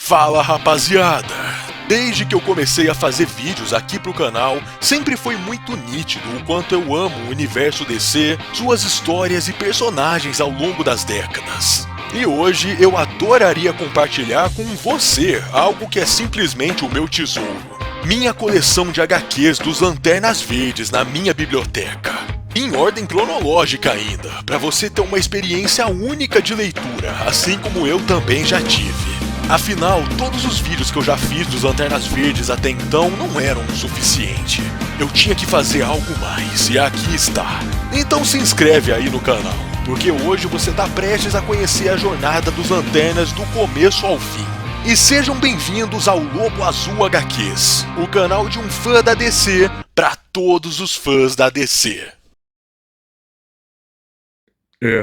Fala rapaziada! Desde que eu comecei a fazer vídeos aqui pro canal, sempre foi muito nítido o quanto eu amo o universo DC, suas histórias e personagens ao longo das décadas. E hoje eu adoraria compartilhar com você algo que é simplesmente o meu tesouro. Minha coleção de HQs dos Lanternas Verdes na minha biblioteca. Em ordem cronológica ainda, para você ter uma experiência única de leitura, assim como eu também já tive. Afinal, todos os vídeos que eu já fiz dos Lanternas Verdes até então não eram o suficiente. Eu tinha que fazer algo mais, e aqui está. Então se inscreve aí no canal, porque hoje você está prestes a conhecer a jornada dos Lanternas do começo ao fim. E sejam bem-vindos ao Lobo Azul HQs, o canal de um fã da DC para todos os fãs da DC.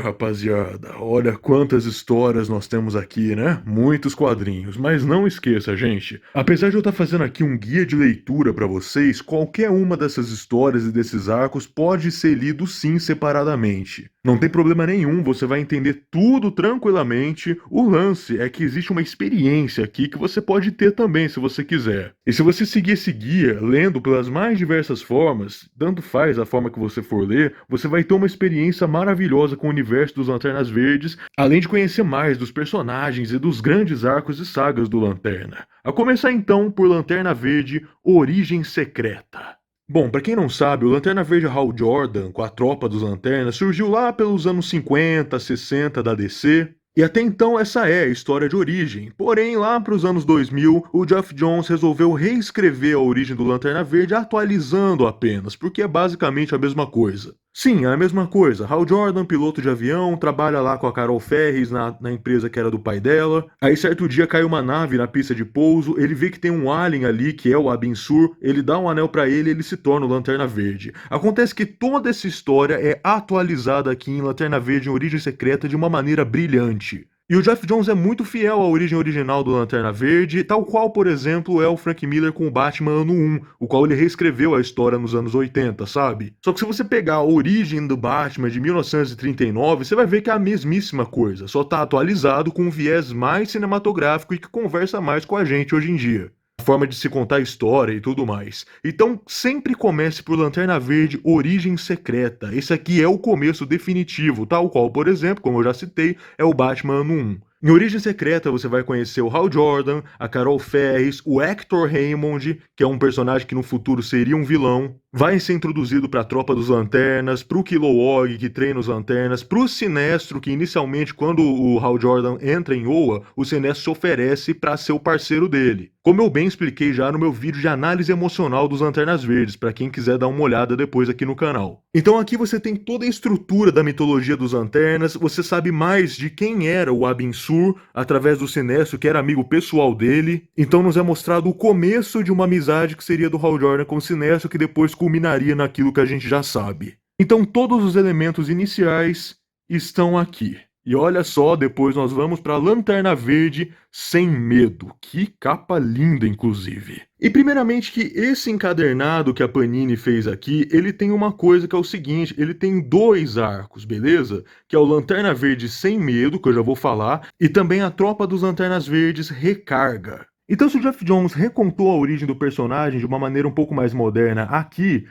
Rapaziada, olha quantas histórias nós temos aqui, né? Muitos quadrinhos, mas não esqueça, gente, apesar de eu estar fazendo aqui um guia de leitura para vocês, qualquer uma dessas histórias e desses arcos pode ser lido sim separadamente. Não tem problema nenhum, você vai entender tudo tranquilamente. O lance é que existe uma experiência aqui que você pode ter também, se você quiser. E se você seguir esse guia, lendo pelas mais diversas formas, tanto faz a forma que você for ler, você vai ter uma experiência maravilhosa com o universo dos Lanternas Verdes, além de conhecer mais dos personagens e dos grandes arcos e sagas do Lanterna. A começar então por Lanterna Verde, Origem Secreta. Bom, pra quem não sabe, o Lanterna Verde Hal Jordan, com a tropa dos Lanternas, surgiu lá pelos anos 50, 60 da DC, e até então essa é a história de origem. Porém, lá para os anos 2000, o Geoff Johns resolveu reescrever a origem do Lanterna Verde, atualizando apenas, porque é basicamente a mesma coisa. Sim, é a mesma coisa. Hal Jordan, piloto de avião, trabalha lá com a Carol Ferris na empresa que era do pai dela. Aí certo dia cai uma nave na pista de pouso, ele vê que tem um alien ali, que é o Abin Sur, ele dá um anel pra ele e ele se torna o Lanterna Verde. Acontece que toda essa história é atualizada aqui em Lanterna Verde em Origem Secreta de uma maneira brilhante. E o Geoff Johns é muito fiel à origem original do Lanterna Verde, tal qual, por exemplo, é o Frank Miller com o Batman Ano 1, o qual ele reescreveu a história nos anos 80, sabe? Só que se você pegar a origem do Batman de 1939, você vai ver que é a mesmíssima coisa, só tá atualizado com um viés mais cinematográfico e que conversa mais com a gente hoje em dia. A forma de se contar a história e tudo mais. Então, sempre comece por Lanterna Verde Origem Secreta. Esse aqui é o começo definitivo, tal qual, por exemplo, como eu já citei, é o Batman Ano 1. Em Origem Secreta você vai conhecer o Hal Jordan, a Carol Ferris, o Hector Raymond, que é um personagem que no futuro seria um vilão, vai ser introduzido para a Tropa dos Lanternas, para o Kilowog, que treina os Lanternas, para o Sinestro, que inicialmente, quando o Hal Jordan entra em Oa, o Sinestro se oferece para ser o parceiro dele. Como eu bem expliquei já no meu vídeo de análise emocional dos Lanternas Verdes, para quem quiser dar uma olhada depois aqui no canal. Então aqui você tem toda a estrutura da mitologia dos Lanternas, você sabe mais de quem era o Abin Sur, através do Sinestro, que era amigo pessoal dele. Então nos é mostrado o começo de uma amizade que seria do Hal Jordan com o Sinestro, que depois culminaria naquilo que a gente já sabe. Então todos os elementos iniciais estão aqui. E olha só, depois nós vamos para Lanterna Verde Sem Medo. Que capa linda, inclusive. E primeiramente que esse encadernado que a Panini fez aqui, ele tem uma coisa que é o seguinte, ele tem dois arcos, beleza? Que é o Lanterna Verde Sem Medo, que eu já vou falar, e também a Tropa dos Lanternas Verdes Recarga. Então, se o Geoff Johns recontou a origem do personagem de uma maneira um pouco mais moderna aqui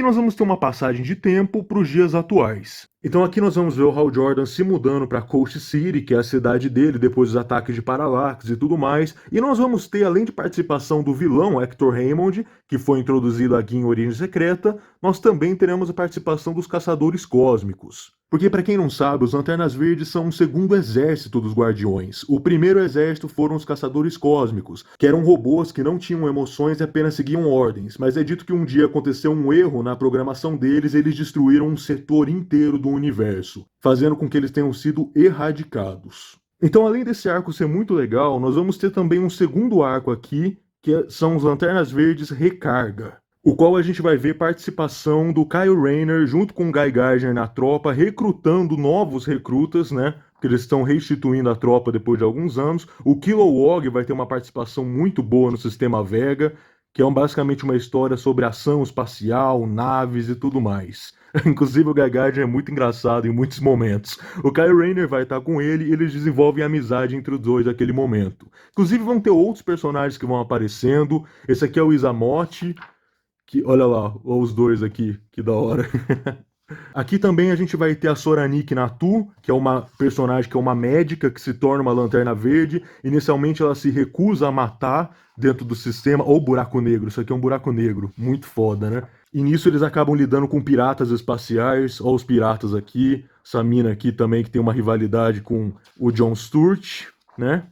nós vamos ter uma passagem de tempo para os dias atuais. Então aqui nós vamos ver o Hal Jordan se mudando para Coast City, que é a cidade dele, depois dos ataques de Parallax e tudo mais. E nós vamos ter, além de participação do vilão Hector Raymond, que foi introduzido aqui em Origem Secreta, nós também teremos a participação dos Caçadores Cósmicos. Porque, para quem não sabe, os Lanternas Verdes são o segundo exército dos Guardiões. O primeiro exército foram os Caçadores Cósmicos, que eram robôs que não tinham emoções e apenas seguiam ordens. Mas é dito que um dia aconteceu um erro na programação deles e eles destruíram um setor inteiro do universo, fazendo com que eles tenham sido erradicados. Então, além desse arco ser muito legal, nós vamos ter também um segundo arco aqui, que são os Lanternas Verdes Recarga, o qual a gente vai ver participação do Kyle Rayner junto com o Guy Gardner na tropa, recrutando novos recrutas, né? Porque eles estão restituindo a tropa depois de alguns anos. O Kilowog vai ter uma participação muito boa no sistema Vega, que é basicamente uma história sobre ação espacial, naves e tudo mais. Inclusive o Guy Gardner é muito engraçado em muitos momentos. O Kyle Rayner vai estar com ele e eles desenvolvem amizade entre os dois naquele momento. Inclusive vão ter outros personagens que vão aparecendo. Esse aqui é o Isamote, que olha lá, os dois aqui, que da hora. Aqui também a gente vai ter a Soranik Natu, que é uma personagem que é uma médica que se torna uma Lanterna Verde. Inicialmente ela se recusa a matar dentro do sistema, ou buraco negro, isso aqui é um buraco negro, muito foda, né? E nisso eles acabam lidando com piratas espaciais, ó os piratas aqui, essa mina aqui também que tem uma rivalidade com o John Stewart, né?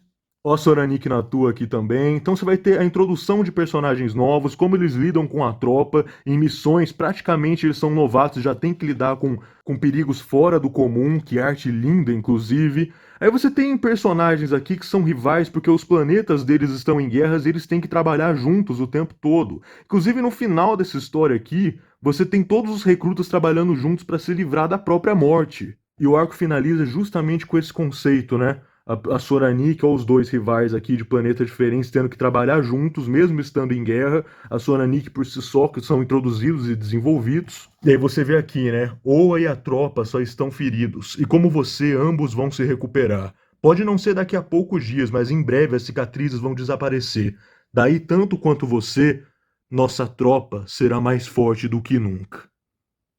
Ó a Soranik Natu aqui também. Então você vai ter a introdução de personagens novos, como eles lidam com a tropa em missões. Praticamente eles são novatos, já tem que lidar com perigos fora do comum, que arte linda, inclusive. Aí você tem personagens aqui que são rivais porque os planetas deles estão em guerras e eles têm que trabalhar juntos o tempo todo. Inclusive no final dessa história aqui, você tem todos os recrutas trabalhando juntos para se livrar da própria morte. E o arco finaliza justamente com esse conceito, né? A Soranik, ou os dois rivais aqui de planetas diferentes, tendo que trabalhar juntos, mesmo estando em guerra. A Soranik por si só, que são introduzidos e desenvolvidos. E aí você vê aqui, né? Oa e a tropa só estão feridos. E como você, ambos vão se recuperar. Pode não ser daqui a poucos dias, mas em breve as cicatrizes vão desaparecer. Daí, tanto quanto você, nossa tropa será mais forte do que nunca.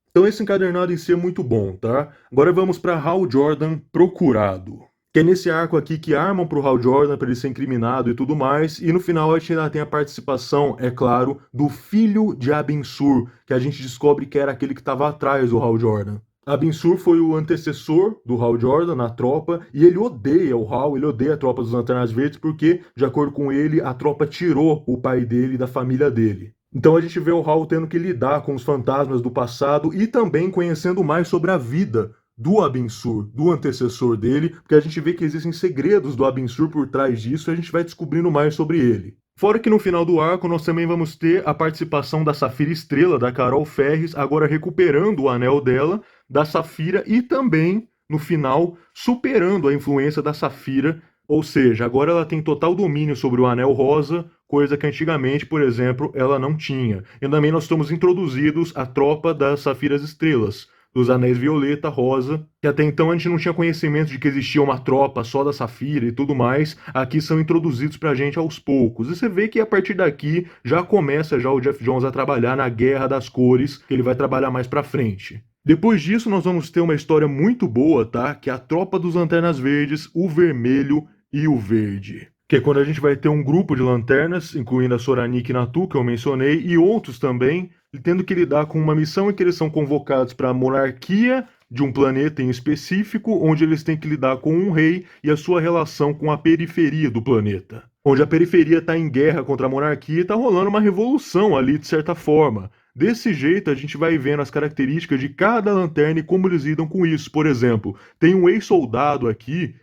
Então esse encadernado em si é muito bom, tá? Agora vamos para Hal Jordan procurado. Que é nesse arco aqui que armam pro Hal Jordan para ele ser incriminado e tudo mais, e no final a gente ainda tem a participação, é claro, do filho de Abin Sur, que a gente descobre que era aquele que estava atrás do Hal Jordan. Abin Sur foi o antecessor do Hal Jordan na tropa, e ele odeia o Hal, ele odeia a tropa dos Lanternas Verdes, porque, de acordo com ele, a tropa tirou o pai dele da família dele. Então a gente vê o Hal tendo que lidar com os fantasmas do passado e também conhecendo mais sobre a vida do Abin Sur, do antecessor dele, porque a gente vê que existem segredos do Abin Sur por trás disso e a gente vai descobrindo mais sobre ele. Fora que no final do arco nós também vamos ter a participação da Safira Estrela, da Carol Ferris, agora recuperando o anel dela, da Safira, e também, no final, superando a influência da Safira, ou seja, agora ela tem total domínio sobre o anel rosa, coisa que antigamente, por exemplo, ela não tinha. E também nós estamos introduzidos à tropa das Safiras Estrelas, dos Anéis Violeta, Rosa, que até então a gente não tinha conhecimento de que existia uma tropa só da Safira e tudo mais, aqui são introduzidos pra gente aos poucos. E você vê que a partir daqui já começa já o Geoff Johns a trabalhar na Guerra das Cores, que ele vai trabalhar mais pra frente. Depois disso nós vamos ter uma história muito boa, tá? Que é a tropa dos Lanternas Verdes, o Vermelho e o Verde. Que é quando a gente vai ter um grupo de lanternas, incluindo a Soranik Natu, que eu mencionei, e outros também, tendo que lidar com uma missão em que eles são convocados para a monarquia de um planeta em específico, onde eles têm que lidar com um rei e a sua relação com a periferia do planeta. Onde a periferia está em guerra contra a monarquia e está rolando uma revolução ali, de certa forma. Desse jeito, a gente vai vendo as características de cada lanterna e como eles lidam com isso. Por exemplo, tem um ex-soldado aqui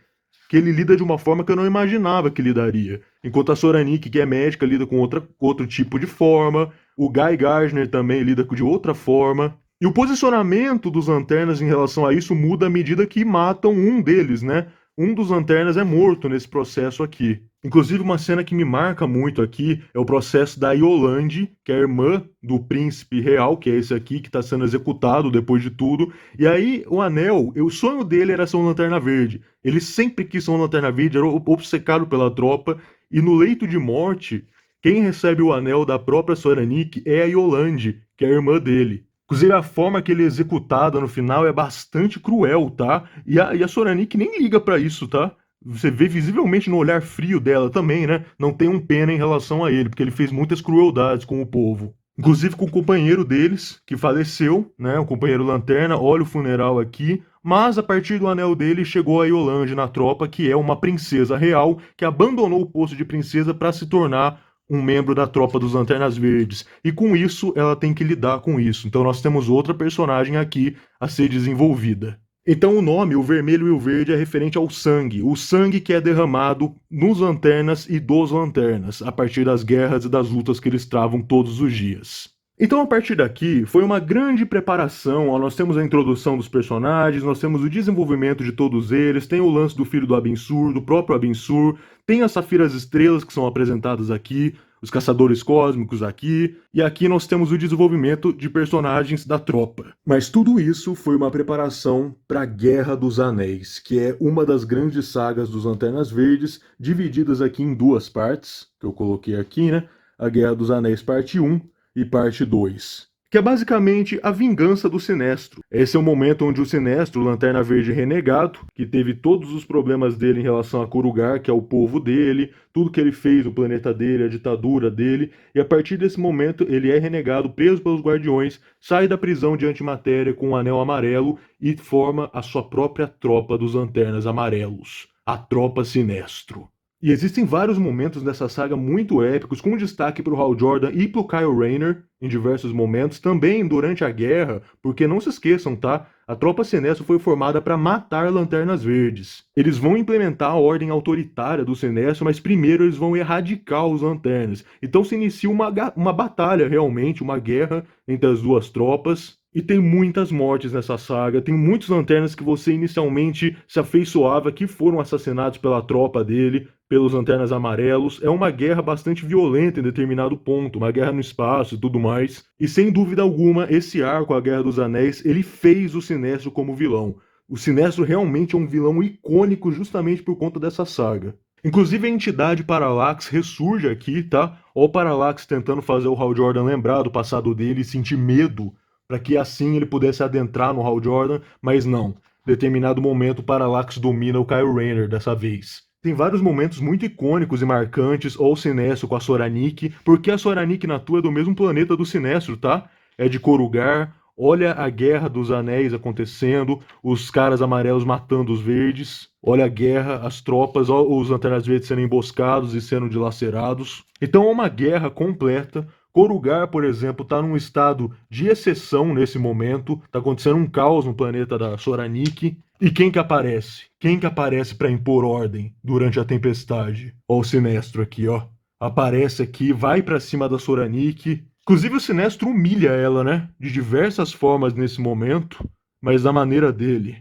que ele lida de uma forma que eu não imaginava que lidaria. Enquanto a Soranik, que é médica, lida com outro tipo de forma. O Guy Gardner também lida de outra forma. E o posicionamento dos lanternas em relação a isso muda à medida que matam um deles, né? Um dos lanternas é morto nesse processo aqui. Inclusive, uma cena que me marca muito aqui é o processo da Yolande, que é a irmã do príncipe real, que é esse aqui, que está sendo executado depois de tudo. E aí, o anel, o sonho dele era ser um Lanterna Verde. Ele sempre quis ser um Lanterna Verde, era obcecado pela tropa. E no leito de morte, quem recebe o anel da própria Soranik é a Yolande, que é a irmã dele. Inclusive, a forma que ele é executado no final é bastante cruel, tá? E a Soranik nem liga pra isso, tá? Você vê visivelmente no olhar frio dela também, né? Não tem um pena em relação a ele, porque ele fez muitas crueldades com o povo. Inclusive com o companheiro deles, que faleceu, né? O companheiro Lanterna, olha o funeral aqui. Mas a partir do anel dele chegou a Yolande na tropa, que é uma princesa real, que abandonou o posto de princesa para se tornar um membro da tropa dos Lanternas Verdes. E com isso, ela tem que lidar com isso. Então nós temos outra personagem aqui a ser desenvolvida. Então o nome, o vermelho e o verde, é referente ao sangue. O sangue que é derramado nos Lanternas e dos Lanternas, a partir das guerras e das lutas que eles travam todos os dias. Então, a partir daqui, foi uma grande preparação. Ó, nós temos a introdução dos personagens, nós temos o desenvolvimento de todos eles, tem o lance do filho do Abin Sur, do próprio Abin Sur, tem as Safiras Estrelas que são apresentadas aqui, os caçadores cósmicos aqui, e aqui nós temos o desenvolvimento de personagens da tropa. Mas tudo isso foi uma preparação para a Guerra dos Anéis, que é uma das grandes sagas dos Lanternas Verdes, divididas aqui em duas partes, que eu coloquei aqui, né? A Guerra dos Anéis parte 1 e parte 2. Que é basicamente a vingança do Sinestro. Esse é o momento onde o Sinestro, o Lanterna Verde renegado, que teve todos os problemas dele em relação a Korugar, que é o povo dele, tudo que ele fez, o planeta dele, a ditadura dele, e a partir desse momento ele é renegado, preso pelos Guardiões, sai da prisão de antimatéria com um anel amarelo e forma a sua própria tropa dos Lanternas Amarelos, a Tropa Sinestro. E existem vários momentos dessa saga muito épicos, com destaque para o Hal Jordan e para o Kyle Rayner, em diversos momentos, também durante a guerra, porque não se esqueçam, tá? A Tropa Sinestro foi formada para matar Lanternas Verdes. Eles vão implementar a ordem autoritária do Sinestro, mas primeiro eles vão erradicar os Lanternas. Então se inicia uma batalha, realmente, uma guerra entre as duas tropas. E tem muitas mortes nessa saga, tem muitos Lanternas que você inicialmente se afeiçoava que foram assassinados pela tropa dele, pelos Lanternas Amarelos. É uma guerra bastante violenta em determinado ponto, uma guerra no espaço e tudo mais. E sem dúvida alguma, esse arco, a Guerra dos Anéis, ele fez o Sinestro como vilão. O Sinestro realmente é um vilão icônico justamente por conta dessa saga. Inclusive a entidade Parallax ressurge aqui, tá? Ó o Parallax tentando fazer o Hal Jordan lembrar do passado dele e sentir medo, para que assim ele pudesse adentrar no Hal Jordan, mas não. Em determinado momento o Parallax domina o Kyle Rayner dessa vez. Tem vários momentos muito icônicos e marcantes, ou o Sinestro com a Soranik, porque a Soranik Natu é do mesmo planeta do Sinestro, tá? É de Korugar. Olha a Guerra dos Anéis acontecendo, os caras amarelos matando os verdes. Olha a guerra, as tropas, os Lanternas Verdes sendo emboscados e sendo dilacerados. Então é uma guerra completa. Korugar, por exemplo, está num estado de exceção nesse momento. Está acontecendo um caos no planeta da Soranik. E quem que aparece? Quem que aparece para impor ordem durante a tempestade? Ó o Sinestro aqui, ó. Aparece aqui, vai para cima da Soranik. Inclusive o Sinestro humilha ela, né? De diversas formas nesse momento, mas da maneira dele.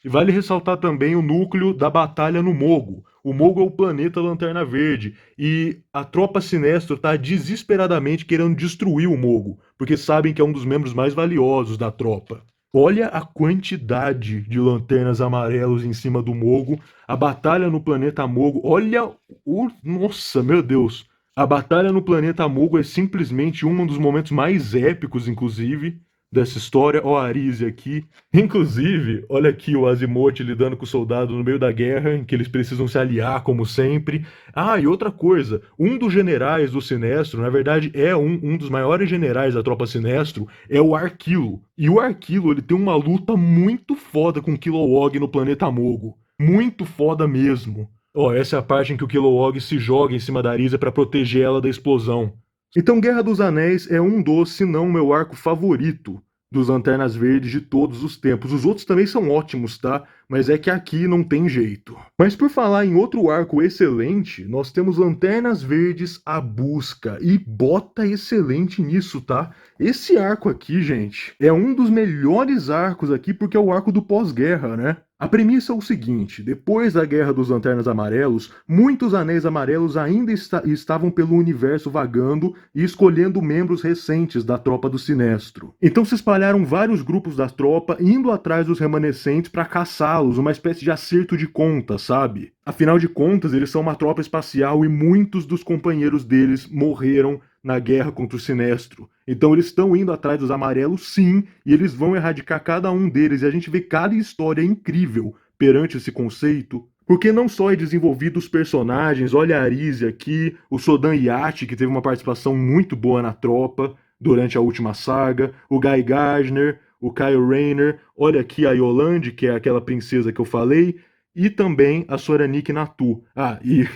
E vale ressaltar também o núcleo da batalha no Mogo. O Mogo é o planeta Lanterna Verde, e a Tropa Sinestro está desesperadamente querendo destruir o Mogo, porque sabem que é um dos membros mais valiosos da tropa. Olha a quantidade de lanternas amarelos em cima do Mogo, a batalha no planeta Mogo, olha o... Nossa, meu Deus! A batalha no planeta Mogo é simplesmente um dos momentos mais épicos, inclusive, dessa história. Ó a Arise aqui. Inclusive, olha aqui o Azimuth lidando com os soldados no meio da guerra, em que eles precisam se aliar, como sempre. Ah, e outra coisa, um dos generais do Sinestro, na verdade é um dos maiores generais da Tropa Sinestro, é o Arquilo. E o Arquilo, ele tem uma luta muito foda com o Kilowog no planeta Mogo. Muito foda mesmo. Ó, essa é a parte em que o Kilowog se joga em cima da Arisa para proteger ela da explosão. Então Guerra dos Anéis é um dos, se não o meu arco favorito dos Lanternas Verdes de todos os tempos. Os outros também são ótimos, tá? Mas é que aqui não tem jeito. Mas por falar em outro arco excelente, nós temos Lanternas Verdes A Busca. E bota excelente nisso, tá? Esse arco aqui, gente, é um dos melhores arcos aqui porque é o arco do pós-guerra, né? A premissa é o seguinte: depois da Guerra dos Lanternas Amarelos, muitos Anéis Amarelos ainda estavam pelo universo vagando e escolhendo membros recentes da Tropa do Sinestro. Então se espalharam vários grupos da tropa indo atrás dos remanescentes para caçá-los, uma espécie de acerto de contas, sabe? Afinal de contas, eles são uma tropa espacial e muitos dos companheiros deles morreram na guerra contra o Sinestro. Então eles estão indo atrás dos amarelos, sim, e eles vão erradicar cada um deles, e a gente vê cada história incrível perante esse conceito, porque não só é desenvolvido os personagens, olha a Arise aqui, o Sodan Yati, que teve uma participação muito boa na tropa durante a última saga, o Guy Gardner, o Kyle Rayner, olha aqui a Yolande, que é aquela princesa que eu falei, e também a Soranik Natu. Ah, e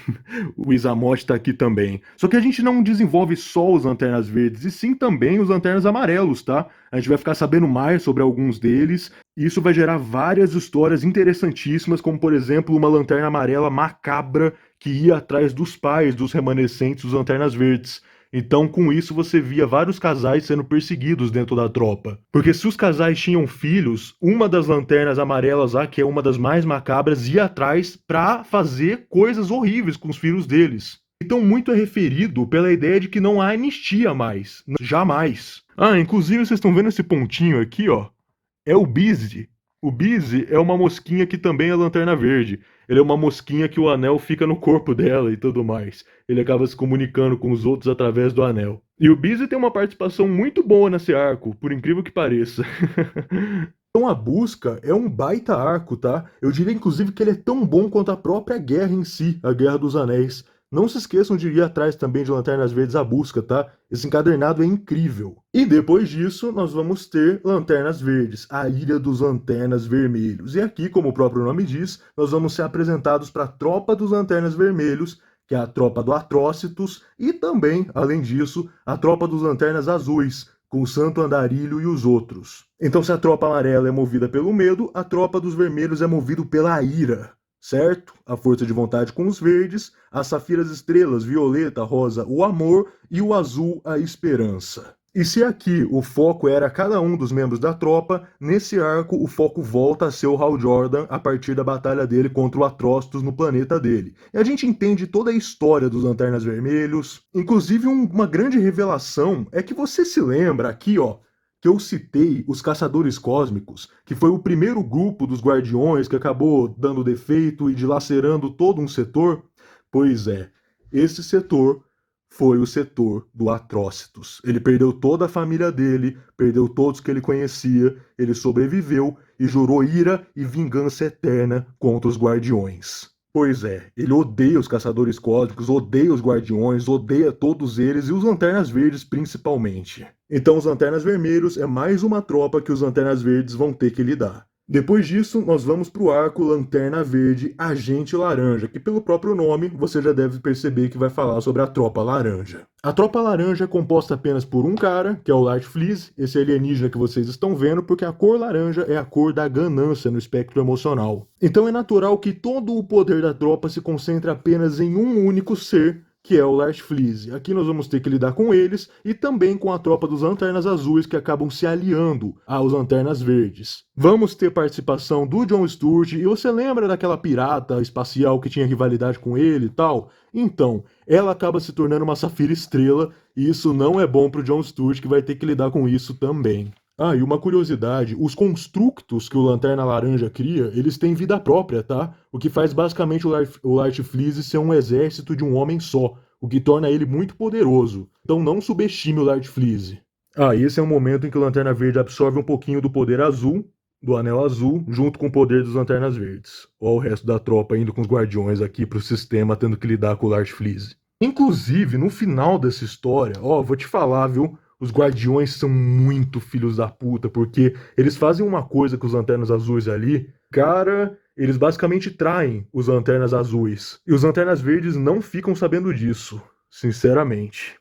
o Izamoth tá aqui também. Só que a gente não desenvolve só os Lanternas Verdes, e sim também os Lanternas Amarelos, tá? A gente vai ficar sabendo mais sobre alguns deles, e isso vai gerar várias histórias interessantíssimas, como por exemplo uma Lanterna Amarela macabra que ia atrás dos pais dos remanescentes dos Lanternas Verdes. Então, com isso, você via vários casais sendo perseguidos dentro da tropa. Porque se os casais tinham filhos, uma das lanternas amarelas lá, que é uma das mais macabras, ia atrás pra fazer coisas horríveis com os filhos deles. Então muito é referido pela ideia de que não há anistia mais, jamais. Ah, inclusive vocês estão vendo esse pontinho aqui, ó? É o Busy. O Busy é uma mosquinha que também é Lanterna Verde. Ele é uma mosquinha que o anel fica no corpo dela e tudo mais. Ele acaba se comunicando com os outros através do anel. E o Busy tem uma participação muito boa nesse arco, por incrível que pareça. Então a busca é um baita arco, tá? Eu diria inclusive que ele é tão bom quanto a própria guerra em si, a Guerra dos Anéis. Não se esqueçam de ir atrás também de Lanternas Verdes à busca, tá? Esse encadernado é incrível. E depois disso, nós vamos ter Lanternas Verdes, a Ilha dos Lanternas Vermelhos. E aqui, como o próprio nome diz, nós vamos ser apresentados para a tropa dos Lanternas Vermelhos, que é a tropa do Atrocitus, e também, além disso, a tropa dos Lanternas Azuis, com o Santo Andarilho e os outros. Então, se a tropa amarela é movida pelo medo, a tropa dos vermelhos é movida pela ira. Certo? A força de vontade com os verdes, as safiras estrelas, violeta, rosa, o amor e o azul, a esperança. E se aqui o foco era cada um dos membros da tropa, nesse arco o foco volta a ser o Hal Jordan a partir da batalha dele contra o Atrocitus no planeta dele. E a gente entende toda a história dos Lanternas Vermelhos. Inclusive uma grande revelação é que você se lembra aqui, ó, que eu citei os Caçadores Cósmicos, que foi o primeiro grupo dos Guardiões que acabou dando defeito e dilacerando todo um setor? Pois é, esse setor foi o setor do Atrocitus. Ele perdeu toda a família dele, perdeu todos que ele conhecia, ele sobreviveu e jurou ira e vingança eterna contra os Guardiões. Pois é, ele odeia os Caçadores Cósmicos, odeia os Guardiões, odeia todos eles e os Lanternas Verdes principalmente. Então os Lanternas Vermelhos é mais uma tropa que os Lanternas Verdes vão ter que lidar. Depois disso, nós vamos para o arco Lanterna Verde Agente Laranja, que pelo próprio nome você já deve perceber que vai falar sobre a Tropa Laranja. A Tropa Laranja é composta apenas por um cara, que é o Lart Fleeze, esse alienígena que vocês estão vendo, porque a cor laranja é a cor da ganância no espectro emocional. Então é natural que todo o poder da tropa se concentre apenas em um único ser, que é o Lart Fleeze. Aqui nós vamos ter que lidar com eles e também com a tropa dos Lanternas Azuis que acabam se aliando aos Lanternas Verdes. Vamos ter participação do John Stewart, e você lembra daquela pirata espacial que tinha rivalidade com ele e tal? Então, ela acaba se tornando uma Safira Estrela e isso não é bom pro John Stewart, que vai ter que lidar com isso também. Ah, e uma curiosidade, os constructos que o Lanterna Laranja cria, eles têm vida própria, tá? O que faz basicamente o Lart Fleeze ser um exército de um homem só, o que torna ele muito poderoso. Então não subestime o Lart Fleeze. Ah, e esse é um momento em que o Lanterna Verde absorve um pouquinho do poder azul, do Anel Azul, junto com o poder dos Lanternas Verdes. Ó, o resto da tropa indo com os Guardiões aqui pro sistema, tendo que lidar com o Lart Fleeze. Inclusive, no final dessa história, ó, vou te falar, viu? Os Guardiões são muito filhos da puta, porque eles fazem uma coisa com os Lanternas Azuis ali, cara, eles basicamente traem os Lanternas Azuis. E os Lanternas Verdes não ficam sabendo disso, sinceramente.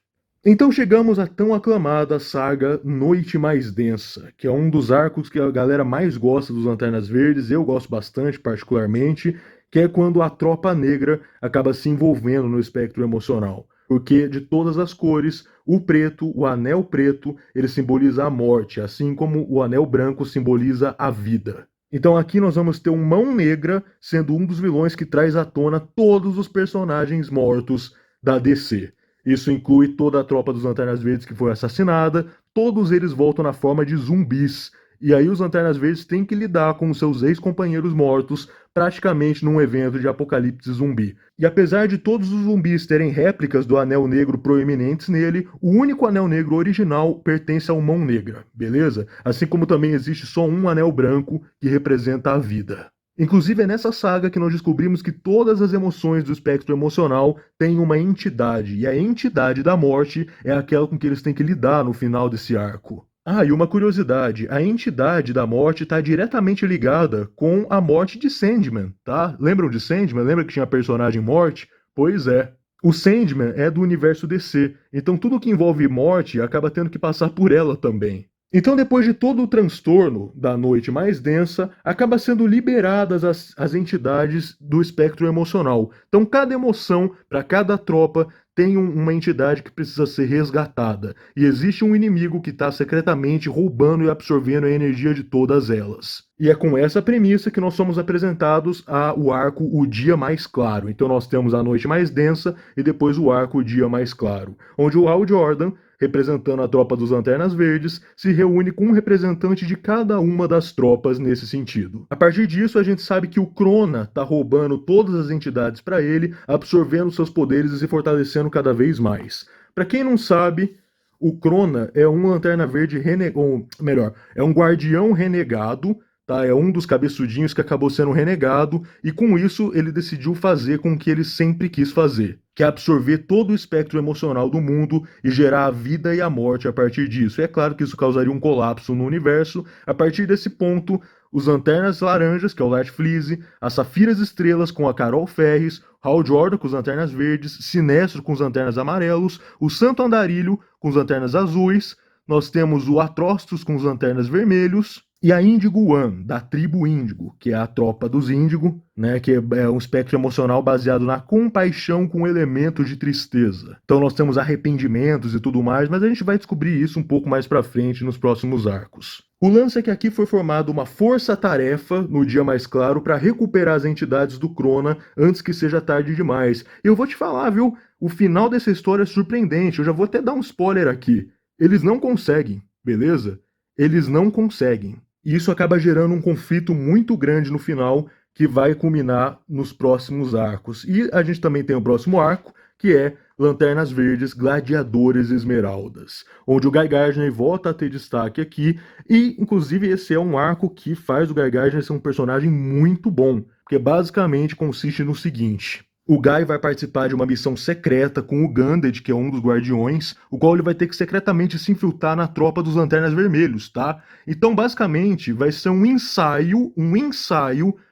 Então chegamos à tão aclamada saga Noite Mais Densa, que é um dos arcos que a galera mais gosta dos Lanternas Verdes, eu gosto bastante particularmente, que é quando a Tropa Negra acaba se envolvendo no espectro emocional. Porque de todas as cores, o preto, o anel preto, ele simboliza a morte, assim como o anel branco simboliza a vida. Então aqui nós vamos ter um Mão Negra sendo um dos vilões que traz à tona todos os personagens mortos da DC. Isso inclui toda a tropa dos Lanternas Verdes que foi assassinada, todos eles voltam na forma de zumbis. E aí os Lanternas Verdes têm que lidar com os seus ex-companheiros mortos, praticamente num evento de apocalipse zumbi. E apesar de todos os zumbis terem réplicas do Anel Negro proeminentes nele, o único Anel Negro original pertence ao Mão Negra, beleza? Assim como também existe só um Anel Branco que representa a vida. Inclusive é nessa saga que nós descobrimos que todas as emoções do espectro emocional têm uma entidade, e a entidade da morte é aquela com que eles têm que lidar no final desse arco. Ah, e uma curiosidade, a entidade da morte está diretamente ligada com a morte de Sandman, tá? Lembram de Sandman? Lembra que tinha a personagem morte? Pois é. O Sandman é do universo DC, então tudo que envolve morte acaba tendo que passar por ela também. Então, depois de todo o transtorno da noite mais densa, acaba sendo liberadas as entidades do espectro emocional. Então, cada emoção, para cada tropa, tem uma entidade que precisa ser resgatada. E existe um inimigo que está secretamente roubando e absorvendo a energia de todas elas. E é com essa premissa que nós somos apresentados ao arco O Dia Mais Claro. Então nós temos a Noite Mais Densa e depois o arco O Dia Mais Claro, onde o Hal Jordan, representando a tropa dos Lanternas Verdes, se reúne com um representante de cada uma das tropas nesse sentido. A partir disso, a gente sabe que o Krona está roubando todas as entidades para ele, absorvendo seus poderes e se fortalecendo cada vez mais. Para quem não sabe, o Krona é um Lanterna Verde renegado, melhor, é um guardião renegado, tá? É um dos cabeçudinhos que acabou sendo renegado e com isso ele decidiu fazer com o que ele sempre quis fazer, que é absorver todo o espectro emocional do mundo e gerar a vida e a morte a partir disso. E é claro que isso causaria um colapso no universo. A partir desse ponto, os Lanternas Laranjas, que é o Lart Fleese, as Safiras Estrelas com a Carol Ferris, Hal Jordan com os Lanternas Verdes, Sinestro com os Lanternas Amarelos, o Santo Andarilho com os Lanternas Azuis, nós temos o Atrocitus com os Lanternas Vermelhos, e a Índigo One, da tribo Índigo, que é a tropa dos Índigo, né, que é um espectro emocional baseado na compaixão com elementos de tristeza. Então nós temos arrependimentos e tudo mais, mas a gente vai descobrir isso um pouco mais pra frente nos próximos arcos. O lance é que aqui foi formada uma força-tarefa no Dia Mais Claro para recuperar as entidades do Krona antes que seja tarde demais. E eu vou te falar, viu? O final dessa história é surpreendente. Eu já vou até dar um spoiler aqui. Eles não conseguem, beleza? Eles não conseguem. E isso acaba gerando um conflito muito grande no final, que vai culminar nos próximos arcos. E a gente também tem o próximo arco, que é Lanternas Verdes, Gladiadores Esmeraldas, onde o Guy Gardner volta a ter destaque aqui, e inclusive esse é um arco que faz o Guy Gardner ser um personagem muito bom, porque basicamente consiste no seguinte: o Guy vai participar de uma missão secreta com o Gandalf, que é um dos guardiões, o qual ele vai ter que secretamente se infiltrar na tropa dos Lanternas Vermelhos, tá? Então, basicamente, vai ser um ensaio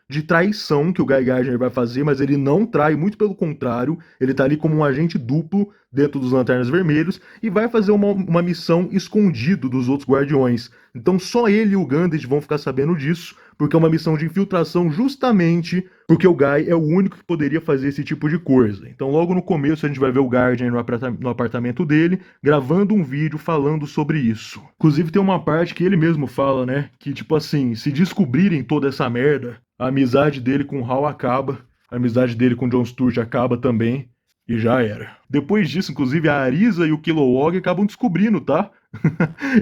de traição que o Guy Gardner vai fazer, mas ele não trai, muito pelo contrário, ele tá ali como um agente duplo dentro dos Lanternas Vermelhos e vai fazer uma missão escondido dos outros guardiões. Então só ele e o Gandalf vão ficar sabendo disso, porque é uma missão de infiltração justamente porque o Guy é o único que poderia fazer esse tipo de coisa. Então logo no começo a gente vai ver o Gardner no apartamento dele, gravando um vídeo falando sobre isso. Inclusive tem uma parte que ele mesmo fala, né, que tipo assim, se descobrirem toda essa merda, a amizade dele com o Hal acaba, a amizade dele com o John Stewart acaba também, e já era. Depois disso, inclusive, a Arisa e o Kilowog acabam descobrindo, tá?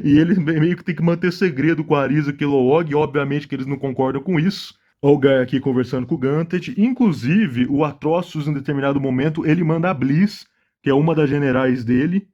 E ele meio que tem que manter segredo com a Arisa e o Kilowog, e obviamente que eles não concordam com isso. Olha o Guy aqui conversando com o Ganthet. Inclusive, o Atrocitus, em determinado momento, ele manda a Bliss, que é uma das generais dele,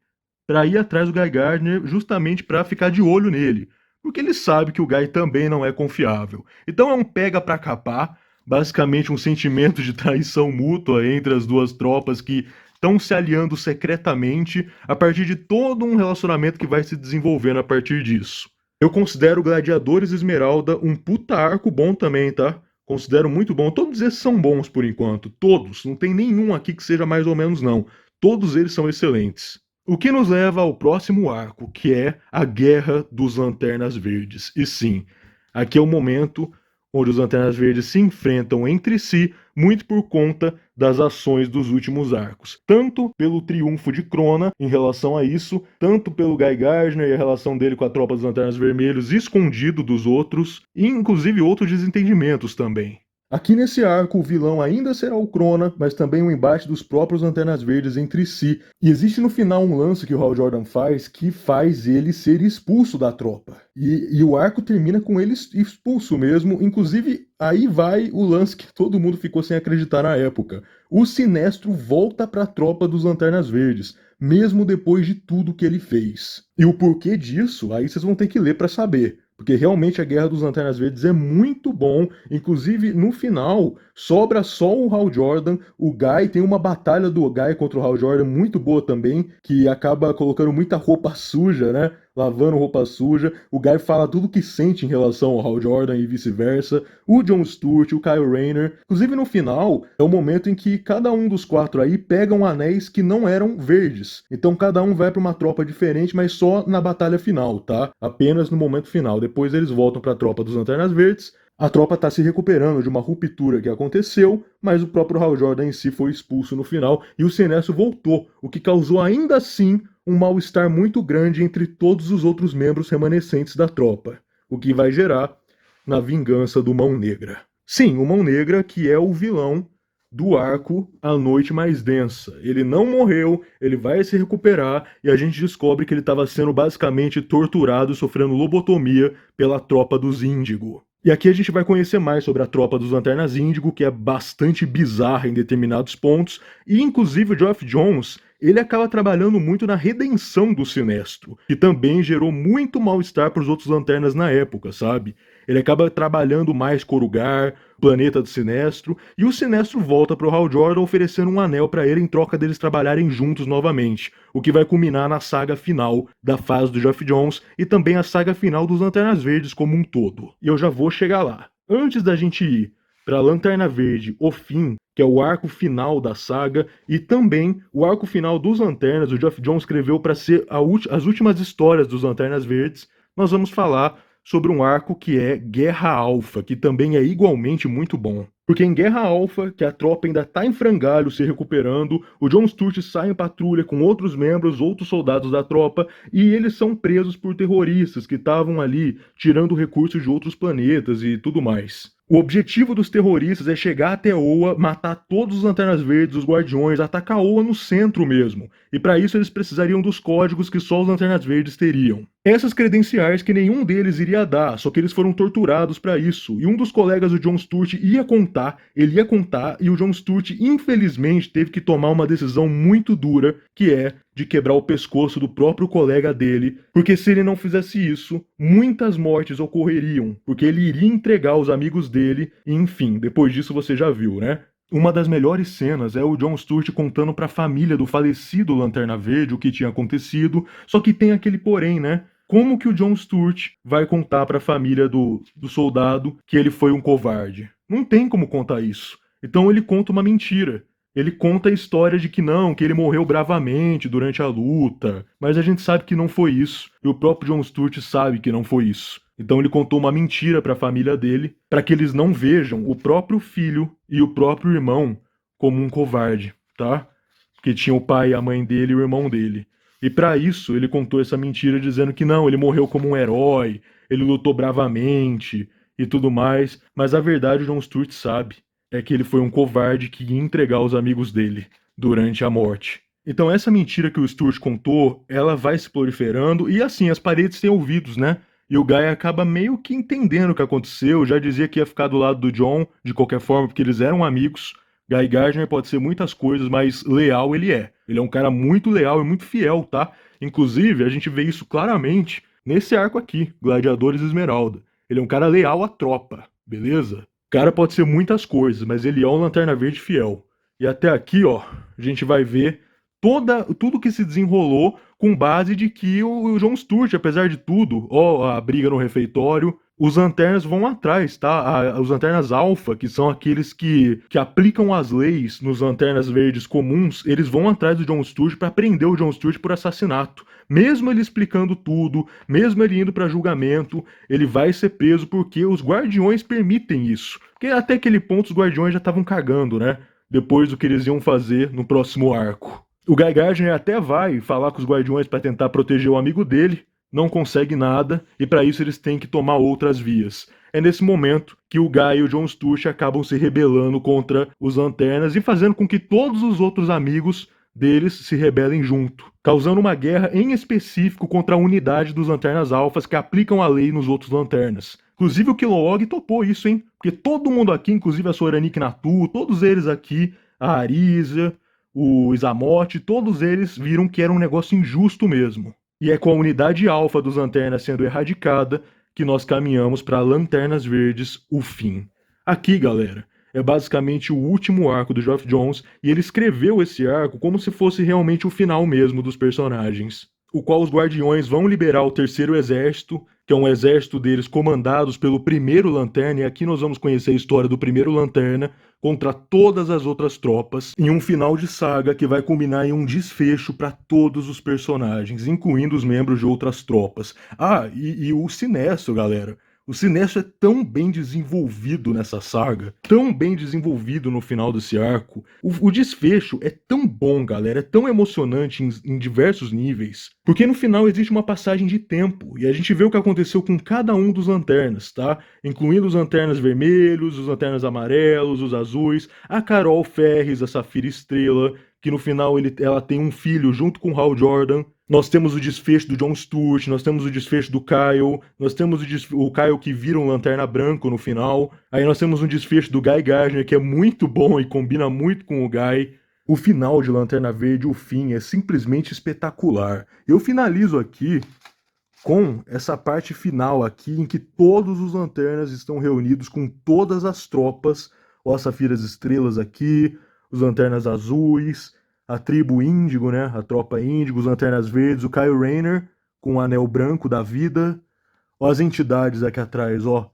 pra ir atrás do Guy Gardner, justamente pra ficar de olho nele. Porque ele sabe que o Guy também não é confiável. Então é um pega pra capar, basicamente um sentimento de traição mútua entre as duas tropas que estão se aliando secretamente a partir de todo um relacionamento que vai se desenvolvendo a partir disso. Eu considero Gladiadores Esmeralda um puta arco bom também, tá? Considero muito bom. Todos esses são bons por enquanto. Todos. Não tem nenhum aqui que seja mais ou menos não. Todos eles são excelentes. O que nos leva ao próximo arco, que é a Guerra dos Lanternas Verdes. E sim, aqui é o momento onde os Lanternas Verdes se enfrentam entre si, muito por conta das ações dos últimos arcos. Tanto pelo triunfo de Krona em relação a isso, tanto pelo Guy Gardner e a relação dele com a tropa dos Lanternas Vermelhos escondido dos outros, e inclusive outros desentendimentos também. Aqui nesse arco, o vilão ainda será o Krona, mas também um embate dos próprios Lanternas Verdes entre si. E existe no final um lance que o Hal Jordan faz que faz ele ser expulso da tropa. E o arco termina com ele expulso mesmo. Inclusive, aí vai o lance que todo mundo ficou sem acreditar na época. O Sinestro volta para a tropa dos Lanternas Verdes, mesmo depois de tudo que ele fez. E o porquê disso, aí vocês vão ter que ler para saber. Porque realmente a Guerra dos Lanternas Verdes é muito bom. Inclusive, no final, sobra só o Hal Jordan. O Guy tem uma batalha do Guy contra o Hal Jordan muito boa também, que acaba colocando muita roupa suja, né? lavando roupa suja. O Guy fala tudo o que sente em relação ao Hal Jordan e vice-versa. O Jon Stewart, o Kyle Rayner. Inclusive no final, é o momento em que cada um dos quatro aí pegam anéis que não eram verdes. Então cada um vai para uma tropa diferente, mas só na batalha final, tá? Apenas no momento final. Depois eles voltam para a tropa dos Lanternas Verdes. A tropa está se recuperando de uma ruptura que aconteceu, mas o próprio Hal Jordan em si foi expulso no final e o Sinestro voltou, o que causou ainda assim um mal-estar muito grande entre todos os outros membros remanescentes da tropa, o que vai gerar na vingança do Mão Negra. Sim, o Mão Negra que é o vilão do arco A Noite Mais Densa. Ele não morreu, ele vai se recuperar e a gente descobre que ele estava sendo basicamente torturado, sofrendo lobotomia pela tropa dos Índigo. E aqui a gente vai conhecer mais sobre a tropa dos Lanternas Índigo, que é bastante bizarra em determinados pontos, e inclusive o Geoff Johns, ele acaba trabalhando muito na redenção do Sinestro, que também gerou muito mal-estar para os outros Lanternas na época, sabe? Ele acaba trabalhando mais com Korugar, planeta do Sinestro, e o Sinestro volta para o Hal Jordan oferecendo um anel para ele em troca deles trabalharem juntos novamente, o que vai culminar na saga final da fase do Geoff Johns e também a saga final dos Lanternas Verdes como um todo. E eu já vou chegar lá. Antes da gente ir para Lanterna Verde, O Fim, que é o arco final da saga, e também o arco final dos Lanternas, o Geoff Johns escreveu para ser as últimas histórias dos Lanternas Verdes, nós vamos falar sobre um arco que é Guerra Alpha, que também é igualmente muito bom. Porque em Guerra Alpha, que a tropa ainda tá em frangalho se recuperando, o Jon Stewart sai em patrulha com outros membros, outros soldados da tropa, e eles são presos por terroristas que estavam ali tirando recursos de outros planetas e tudo mais. O objetivo dos terroristas é chegar até Oa, matar todos os Lanternas Verdes, os Guardiões, atacar Oa no centro mesmo. E para isso eles precisariam dos códigos que só os Lanternas Verdes teriam. Essas credenciais que nenhum deles iria dar, só que eles foram torturados para isso. E um dos colegas do Jon Stewart ele ia contar, e o Jon Stewart infelizmente teve que tomar uma decisão muito dura, que é de quebrar o pescoço do próprio colega dele, porque se ele não fizesse isso, muitas mortes ocorreriam, porque ele iria entregar os amigos dele, e enfim, depois disso você já viu, né? Uma das melhores cenas é o Jon Stewart contando para a família do falecido Lanterna Verde o que tinha acontecido, só que tem aquele porém, né? Como que o Jon Stewart vai contar para a família do soldado que ele foi um covarde? Não tem como contar isso. Então ele conta uma mentira. Ele conta a história de que não, que ele morreu bravamente durante a luta, mas a gente sabe que não foi isso, e o próprio Jon Stewart sabe que não foi isso. Então ele contou uma mentira para a família dele, para que eles não vejam o próprio filho e o próprio irmão como um covarde, tá? Porque tinha o pai e a mãe dele e o irmão dele. E para isso ele contou essa mentira dizendo que não, ele morreu como um herói, ele lutou bravamente e tudo mais, mas a verdade o Jon Stewart sabe é que ele foi um covarde que ia entregar os amigos dele durante a morte. Então essa mentira que o Stewart contou, ela vai se proliferando e assim, as paredes têm ouvidos, né? E o Guy acaba meio que entendendo o que aconteceu, já dizia que ia ficar do lado do Jon, de qualquer forma, porque eles eram amigos. Guy Gardner pode ser muitas coisas, mas leal ele é. Ele é um cara muito leal e muito fiel, tá? Inclusive, a gente vê isso claramente nesse arco aqui, Gladiadores Esmeralda. Ele é um cara leal à tropa, beleza? O cara pode ser muitas coisas, mas ele é um Lanterna Verde fiel. E até aqui, ó, a gente vai ver tudo que se desenrolou com base de que o Jon Stewart, apesar de tudo, ó, a briga no refeitório, os Lanternas vão atrás, tá? Os Lanternas Alpha, que são aqueles que aplicam as leis nos Lanternas Verdes comuns, eles vão atrás do Jon Stewart para prender o Jon Stewart por assassinato. Mesmo ele explicando tudo, mesmo ele indo para julgamento, ele vai ser preso porque os Guardiões permitem isso. Porque até aquele ponto os Guardiões já estavam cagando, né? Depois do que eles iam fazer no próximo arco. O Guy Gardner até vai falar com os Guardiões para tentar proteger o amigo dele, não consegue nada, e para isso eles têm que tomar outras vias. É nesse momento que o Guy e o Jon Stewart acabam se rebelando contra os Lanternas e fazendo com que todos os outros amigos deles se rebelem junto, causando uma guerra em específico contra a unidade dos Lanternas Alfas que aplicam a lei nos outros Lanternas. Inclusive o Kilowog topou isso, hein? Porque todo mundo aqui, inclusive a Soranik Natu, todos eles aqui, a Arisa, o Isamote, todos eles viram que era um negócio injusto mesmo. E é com a unidade alfa dos Lanternas sendo erradicada que nós caminhamos para Lanternas Verdes, o fim. Aqui, galera, é basicamente o último arco do Geoff Johns e ele escreveu esse arco como se fosse realmente o final mesmo dos personagens. o qual os Guardiões vão liberar o Terceiro Exército, que é um exército deles comandados pelo Primeiro Lanterna, e aqui nós vamos conhecer a história do Primeiro Lanterna contra todas as outras tropas, em um final de saga que vai culminar em um desfecho para todos os personagens, incluindo os membros de outras tropas. Ah, e o Sinestro, galera. O Sinestro é tão bem desenvolvido nessa saga, tão bem desenvolvido no final desse arco. O desfecho é tão bom, galera, é tão emocionante em diversos níveis, porque no final existe uma passagem de tempo, e a gente vê o que aconteceu com cada um dos lanternas, tá? Incluindo os lanternas vermelhos, os lanternas amarelos, os azuis, a Carol Ferris, a Safira Estrela, que no final ela tem um filho junto com o Hal Jordan. Nós temos o desfecho do John Stewart, nós temos o desfecho do Kyle, nós temos o Kyle que vira um Lanterna Branco no final. Aí nós temos um desfecho do Guy Gardner, que é muito bom e combina muito com o Guy. O final de Lanterna Verde, o fim, é simplesmente espetacular. Eu finalizo aqui com essa parte final aqui, em que todos os Lanternas estão reunidos com todas as tropas, ó, as Safiras Estrelas aqui, os Lanternas Azuis, a tribo Índigo, né, a tropa Índigo, os Lanternas Verdes, o Kyle Rayner com o Anel Branco da Vida, ó as entidades aqui atrás, ó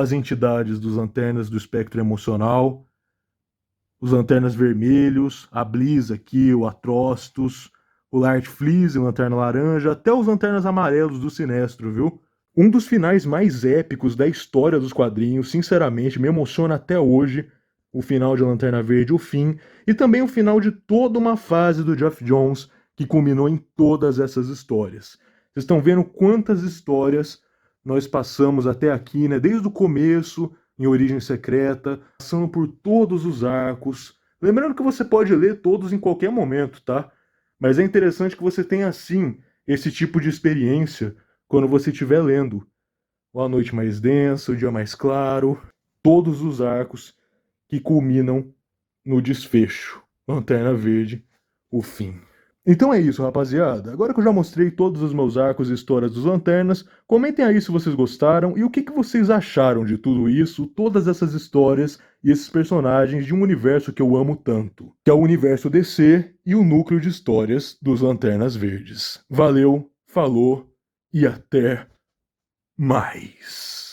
as entidades dos Lanternas do Espectro Emocional, os Lanternas Vermelhos, a Bliss aqui, o Atrocitus, o Lart Fleeze, Lanterna Laranja, até os Lanternas Amarelos do Sinestro, viu? Um dos finais mais épicos da história dos quadrinhos, sinceramente, me emociona até hoje, o final de Lanterna Verde, o fim, e também o final de toda uma fase do Geoff Johns, que culminou em todas essas histórias. Vocês estão vendo quantas histórias nós passamos até aqui, né? Desde o começo, em Origem Secreta, passando por todos os arcos. Lembrando que você pode ler todos em qualquer momento, tá? Mas é interessante que você tenha, assim, esse tipo de experiência quando você estiver lendo. A noite mais densa, o dia mais claro, todos os arcos que culminam no desfecho. Lanterna Verde, o fim. Então é isso, rapaziada. Agora que eu já mostrei todos os meus arcos e histórias dos Lanternas, comentem aí se vocês gostaram e o que vocês acharam de tudo isso, todas essas histórias e esses personagens de um universo que eu amo tanto, que é o universo DC e o núcleo de histórias dos Lanternas Verdes. Valeu, falou e até mais.